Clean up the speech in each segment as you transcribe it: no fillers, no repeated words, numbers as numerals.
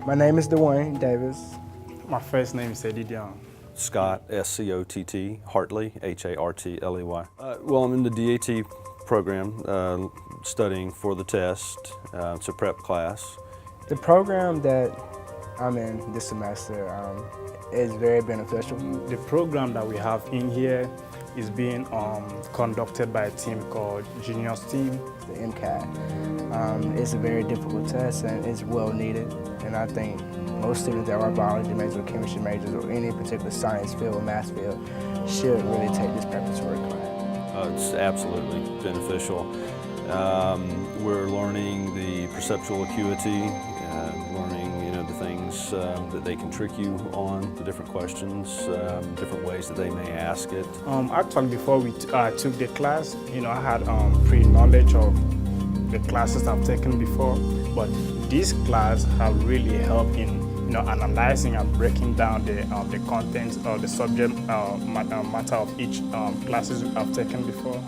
My name is Dwayne Davis. My first name is Eddie Dion. Scott, S-C-O-T-T, Hartley, H-A-R-T-L-E-Y. Well, I'm in the DAT program, studying for the test. It's a prep class. The program that I'm in this semester is very beneficial. The program that we have in here is being conducted by a team called Genius Team. The MCAT. It's a very difficult test and it's well needed. And I think most students that are biology majors or chemistry majors or any particular science field or math field should really take this preparatory class. It's absolutely beneficial. We're learning the perceptual acuity, learning the things that they can trick you on, the different questions, different ways that they may ask it. Actually, before we took the class, I had pre-knowledge of the classes I've taken before, but this class have really helped in analyzing and breaking down the contents or the subject matter of each classes I've taken before.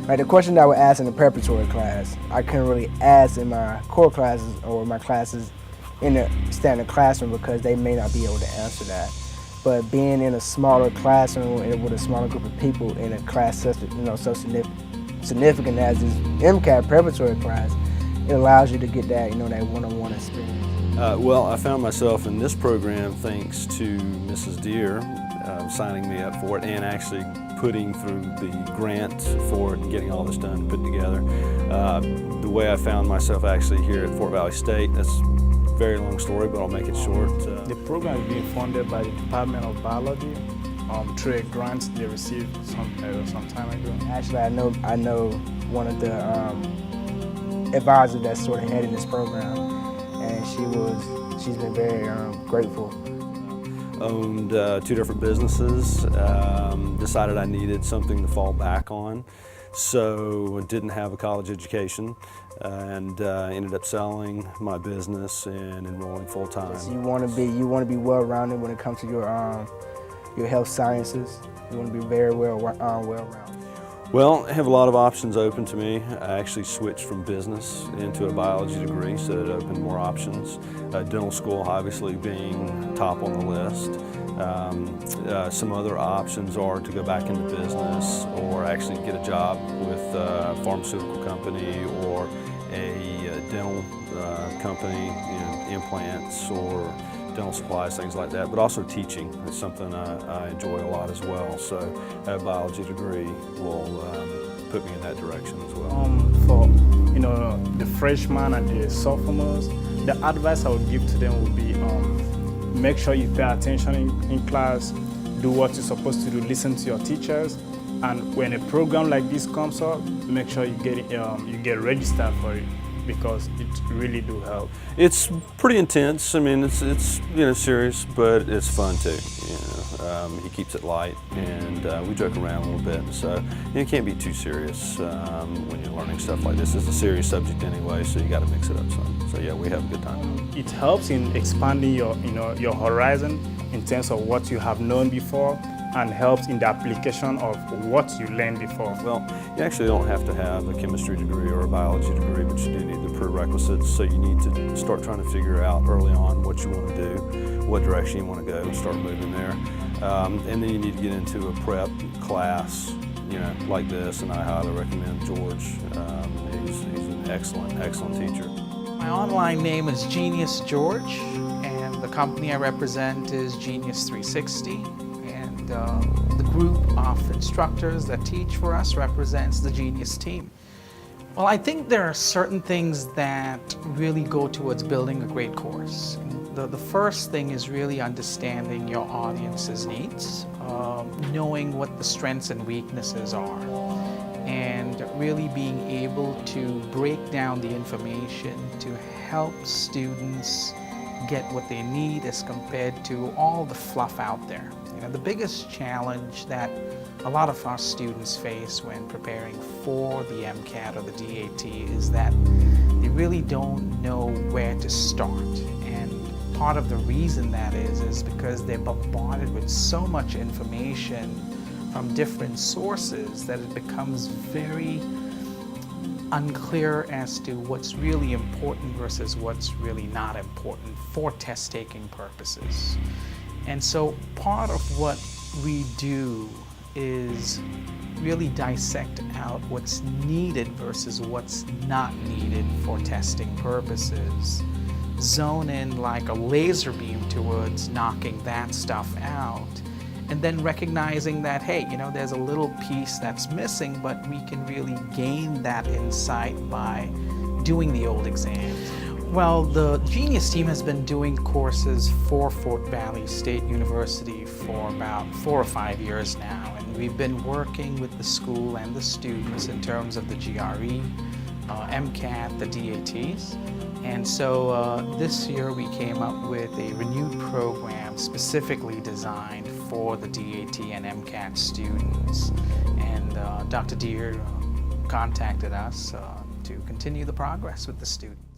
Right, the question that I would ask in the preparatory class, I couldn't really ask in my core classes or my classes in the standard classroom because they may not be able to answer that. But being in a smaller classroom and with a smaller group of people in a class such, so significant as this MCAT preparatory class, it allows you to get that, that one-on-one experience. Well, I found myself in this program thanks to Mrs. Deere signing me up for it and actually putting through the grant for it and getting all this done and put together. The way I found myself actually here at Fort Valley State, that's a very long story, but I'll make it short. The program is being funded by the Department of Biology through a grant they received some time ago. Actually, I know one of the advisors that's sort of heading this program, and she's been very grateful. Owned 2 different businesses, decided I needed something to fall back on, so didn't have a college education, and ended up selling my business and enrolling full-time. So you want to be well-rounded when it comes to your health sciences. You want to be very well-rounded. Well, I have a lot of options open to me. I actually switched from business into a biology degree, so it opened more options. Dental school obviously being top on the list. Some other options are to go back into business or actually get a job with a pharmaceutical company or a dental company, implants or dental supplies, things like that, but also teaching. It's something I enjoy a lot as well, so a biology degree will put me in that direction as well. For the freshmen and the sophomores, the advice I would give to them would be make sure you pay attention in class, do what you're supposed to do, listen to your teachers, and when a program like this comes up, make sure you get registered for it, because it really do help. It's pretty intense. I mean, it's serious, but it's fun too. He keeps it light, and we joke around a little bit. So you can't be too serious when you're learning stuff like this. It's a serious subject anyway, so you got to mix it up some. So yeah, we have a good time. It helps in expanding your horizon in terms of what you have known before, and helps in the application of what you learned before. Well, you actually don't have to have a chemistry degree or a biology degree, but you do need the prerequisites, so you need to start trying to figure out early on what you want to do, what direction you want to go, and start moving there. And then you need to get into a prep class, like this, and I highly recommend George. He's an excellent teacher. My online name is Genius George, and the company I represent is Genius 360. The group of instructors that teach for us represents the Genius team. Well, I think there are certain things that really go towards building a great course. The first thing is really understanding your audience's needs, knowing what the strengths and weaknesses are, and really being able to break down the information to help students get what they need as compared to all the fluff out there. The biggest challenge that a lot of our students face when preparing for the MCAT or the DAT is that they really don't know where to start. And part of the reason that is because they're bombarded with so much information from different sources that it becomes very unclear as to what's really important versus what's really not important for test-taking purposes. And so part of what we do is really dissect out what's needed versus what's not needed for testing purposes. Zone in like a laser beam towards knocking that stuff out, and then recognizing that, hey, there's a little piece that's missing, but we can really gain that insight by doing the old exams. Well, the Genius team has been doing courses for Fort Valley State University for about 4 or 5 years now, and we've been working with the school and the students in terms of the GRE, MCAT, the DATs. And so this year we came up with a renewed program specifically designed for the DAT and MCAT students. And Dr. Deere contacted us to continue the progress with the students.